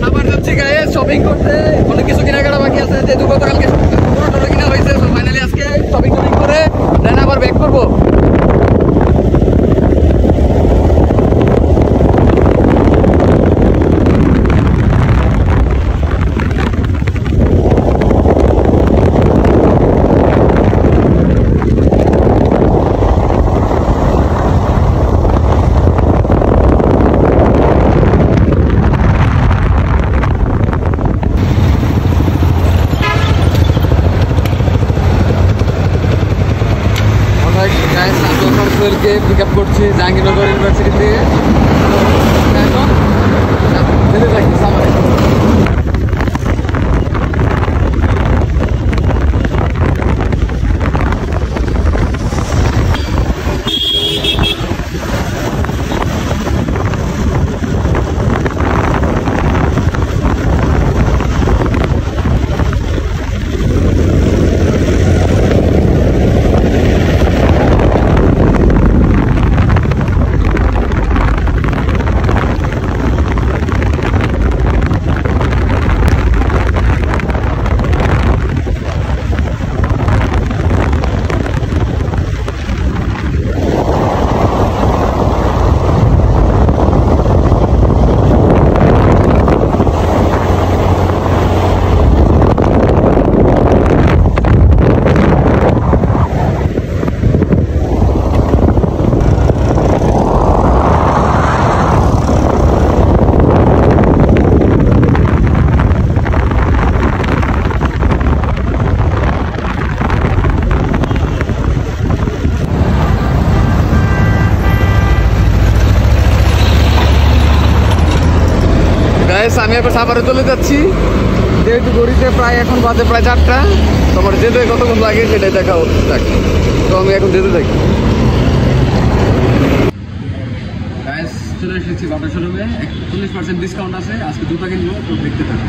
আবার যাচ্ছি গায়ে শপিং করতে, অনেক কিছু কেনাকাটা বাকি আছে, যেহেতু গতকালকে পুরো কিনা হয়েছে। তো ফাইনালি আজকে শপিং করে দেন আবার ব্যাক করবো। পিক আপ করছি জাহাঙ্গীরনগর ইউনিভার্সিটি থেকে। এখন যেতে থাকি সামারে। আমি এখন সাভারে চলে যাচ্ছি, যেহেতু গড়িতে প্রায় এখন বাজে প্রায় 4টা। তোমার যেতে কতক্ষণ লাগে সেটাই দেখা হচ্ছে। তো আমি এখন যেতে থাকি। চলে এসেছি বাটা শোরুমে, 40% ডিসকাউন্ট আছে। আজকে জুতা কিনবো, তো দেখতে থাকি।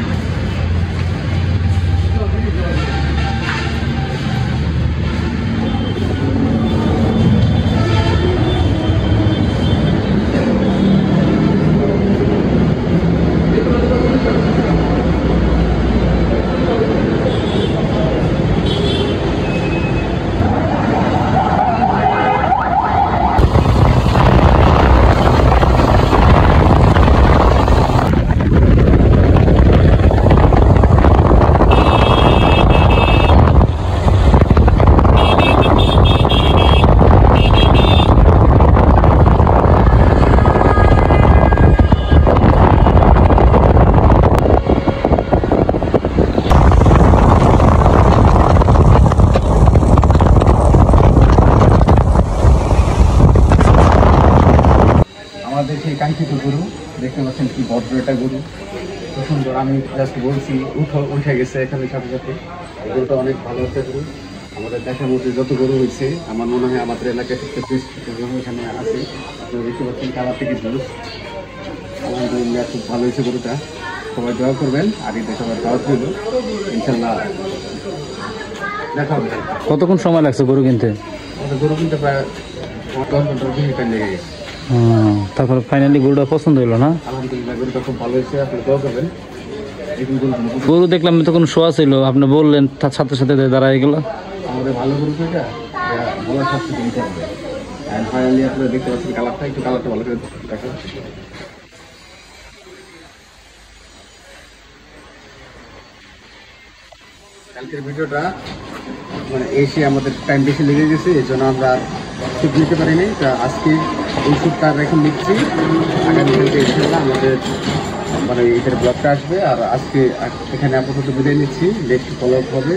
আমাদের সেই কাঙ্ক্ষিত গরু দেখতে পাচ্ছেন, কি ভদ্র একটা গরু, খুব সুন্দর। আমি জাস্ট বলছি উঠে গেছে এখানে সাথে সাথে। এই গরুটা অনেক ভালো একটা গরু। আমাদের দেখার মধ্যে যত গরু হয়েছে আমার মনে হয় আমাদের এলাকায় এখানে আছে। আপনারা দেখতে পাচ্ছেন কালার থেকে গরু, আলহামদুলিল্লাহ খুব ভালো হয়েছে গরুটা। সবাই দোয়া করবেন। আর এই সবার দাওয়াত রইল, ইনশাল্লাহ দেখা হবে। কতক্ষণ সময় লাগছে গরু কিনতে? গরু কিনতে প্রায় 10 ঘন্টার বেশি টাইম লেগে গেছে। তারপরে ফাইনালি গরুটা পছন্দ হলো না? আলহামদুলিল্লাহ গরুটা খুব ভালো হয়েছে, আপনি দোয়া করবেন। গরু দেখলাম তখন শোয়া ছিল, আপনি বললেন তার সাথে সাথে দাঁড়ায় গেল। আমাদের ভালো গরু এটা ভালো স্বাস্থ্য কিনতে হবে। অ্যান্ড ফাইনালি আপনারা দেখতে পাচ্ছেন কালারটা, একটু কালারটা ভালো করে দেখেন। কালকের ভিডিওটা মানে এসে আমাদের টাইম বেশি লেগে গেছে, এই জন্য আমরা শুট নিতে পারিনি। তা আজকে এই শুটটা এখন নিচ্ছি, আগামীকালকে ইনশাল্লাহ আমাদের মানে এটার ব্লগটা আসবে। আর আজকে এখানে আপাতত বিদায় নিচ্ছি, নেক্সট ফলো আপ হবে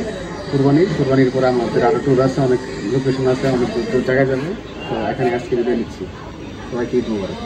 কুরবানির পরে আমাদের আরও ট্যুর আছে, অনেক লোকেশন আছে, অনেক জায়গায় যাবে। তো এখানে আজকে বিদায় নিচ্ছি, সবাইকে ঈদ মোবারক।